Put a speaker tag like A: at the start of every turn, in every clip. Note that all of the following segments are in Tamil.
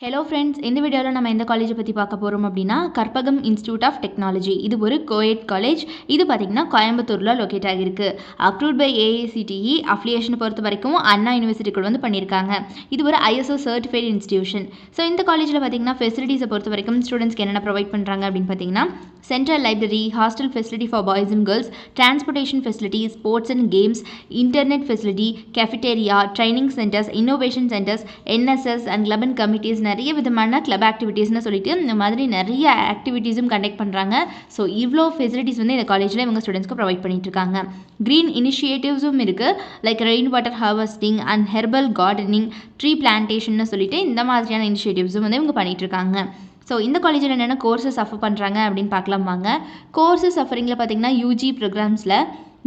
A: ஹலோ ஃப்ரெண்ட்ஸ், இந்த வீடியோவில் நம்ம எந்த காலேஜை பற்றி பார்க்க போகிறோம் அப்படின்னா கற்பகம் இன்ஸ்டியூட் ஆஃப் டெக்னாலஜி. இது ஒரு கோஎட் காலேஜ். இது பார்த்திங்கன்னா கோயம்புத்தூரில் லொக்கேட் ஆகிருக்கு. Approved by AICTE. அஃபிலியேஷனை பொறுத்த வரைக்கும் அண்ணா யூனிவர்சிட்டி கூட வந்து பண்ணியிருக்காங்க. இது ஒரு ஐஎஸ்ஓ சர்டிஃபைடு இன்ஸ்டியூஷன். ஸோ இந்த காலேஜில் பார்த்திங்கன்னா ஃபெசிலிட்டிஸை பொறுத்த வரைக்கும் ஸ்டூடெண்ட்ஸ்க்கு என்னென்ன ப்ரொவைட் பண்ணுறாங்க அப்படின்னு பார்த்தீங்கன்னா central library, hostel facility for boys and girls, transportation facility, sports and games, internet facility, cafeteria, training centres, innovation centres, NSS and club and committees, நிறைய விதமான கிளப் ஆக்டிவிட்டீஸ்னு சொல்லிட்டு இந்த மாதிரி நிறைய ஆக்டிவிட்டீஸும் கண்டக்ட் பண்ணுறாங்க. ஸோ இவ்வளோ ஃபெசிலிட்டிஸ் வந்து இந்த காலேஜில் இவங்க ஸ்டூடெண்ட்ஸ்க்கு ப்ரொவைட் பண்ணிட்டு இருக்காங்க. க்ரீன் இனிஷியேட்டிவ்ஸும் இருக்குது. Like rain water harvesting and herbal gardening, tree plantation சொல்லிட்டு இந்த மாதிரியான இனிஷியேட்டிவ்ஸும் வந்து இவங்க பண்ணிட்டு இருக்காங்க. ஸோ இந்த காலேஜில் என்னென்ன கோர்சஸ் ஆஃபர் பண்ணுறாங்க அப்படின்னு பார்க்கலாம் வாங்க. கோர்சஸ் ஆஃபரிங்கில் பார்த்தீங்கன்னா யூஜி ப்ரோக்ராம்ஸில்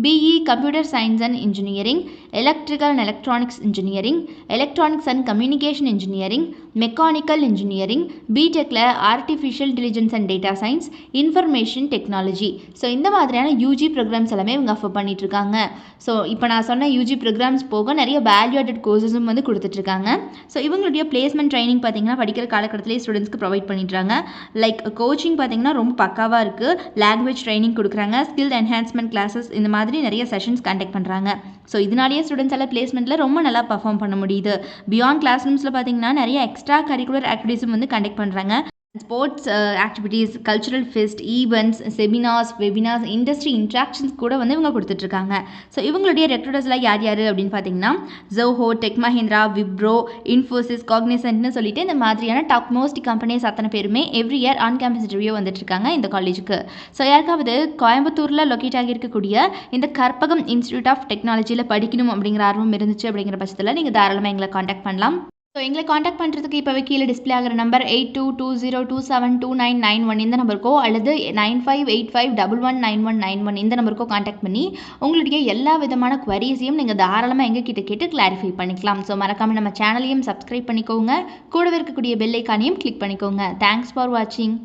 A: BE computer science and engineering, electrical and electronics engineering, electronics and communication engineering, mechanical engineering, பிடெக்கில் artificial intelligence and data science, information technology. So இந்த மாதிரியான யூஜி ப்ரோக்ராம்ஸ் எல்லாமே இவங்க ஆஃபர் பண்ணிகிட்ருக்காங்க. ஸோ இப்போ நான் சொன்ன யூஜி ப்ரோக்ராம்ஸ் போக நிறைய வேல்யூடட் கோர்சஸும் வந்து கொடுத்துட்ருக்காங்க. ஸோ இவங்களுடைய பிளேஸ்மெண்ட் ட்ரைனிங் பார்த்திங்கன்னா படிக்கிற காலகட்டத்திலே ஸ்டூடெண்ட்ஸ்க்கு ப்ரொவைட் பண்ணிடுறாங்க. லைக் கோச்சிங் பார்த்திங்கன்னா ரொம்ப பக்காவாக இருக்குது. லாங்குவேஜ் ட்ரைனிங் கொடுக்குறாங்க. ஸ்கில் என்ஹான்ஸ்மெண்ட் கிளாஸஸ், இந்த மாதிரி நிறைய செஷன்ஸ் கண்டக்ட் பண்ணுறாங்க. ஸோ இதனாலேயே ஸ்டூடெண்ட்ஸ் எல்லாம் பிளேஸ்மெண்ட்டில் ரொம்ப நல்லா பர்ஃபார்ம் பண்ண முடியுது. பியாண்ட் கிளாஸ் ரூம்ஸில் பார்த்தீங்கன்னா நிறைய எக்ஸ்ட்ரா கரிக்குலர் ஆக்டிவிட்டீஸும் வந்து கண்டக்ட் பண்ணுறாங்க. Sports activities, cultural fest, events, seminars, webinars, industry interactions கூட வந்து இவங்க கொடுத்துட்ருக்காங்க. ஸோ இவங்களுடைய ரெக்ரூட்டர்ஸ்லாம் யார் யார் அப்படின்னு பார்த்தீங்கன்னா ஜோஹோ, டெக் மஹிந்திரா, விப்ரோ, இன்ஃபோசிஸ், காக்னிசன்ட்னு சொல்லிட்டு இந்த மாதிரியான டாப் மோஸ்ட் கம்பெனிஸ் அத்தனை பேருமே every year on campus interview வந்துட்டுருக்காங்க இந்த காலேஜுக்கு. ஸோ யாருக்காவது கோயம்புத்தூரில் லொக்கேட் ஆகியிருக்கக்கூடிய இந்த கற்பகம் இன்ஸ்டியூட் ஆஃப் டெக்னாலஜியில் படிக்கணும் அப்படிங்கிற ஆர்வம் இருந்துச்சு அப்படிங்கிற பட்சத்தில் நீங்கள் தாராளமாக எங்களை காண்டாக்ட் பண்ணலாம். ஸோ எங்களை காண்டாக்ட் பண்ணுறதுக்கு இப்போவே கீழே டிஸ்பிளே ஆகிற நம்பர் 8220272991 இந்த நம்பருக்கோ அல்லது 9585119191 இந்த நம்பருக்கோ காண்டாக்ட் பண்ணி உங்களுடைய எல்லா விதமான குவரிஸையும் நீங்கள் தாராளமாக எங்ககிட்ட கேட்டு கிளாரிஃபை பண்ணிக்கலாம். ஸோ மறக்காமல் நம்ம சேனலையும் சப்ஸ்கிரைப் பண்ணிக்கோங்க. கூடவே இருக்கக்கூடிய பெல் ஐக்கானையும் கிளிக் பண்ணிக்கோங்க. தேங்க்ஸ் ஃபார் வாட்சிங்.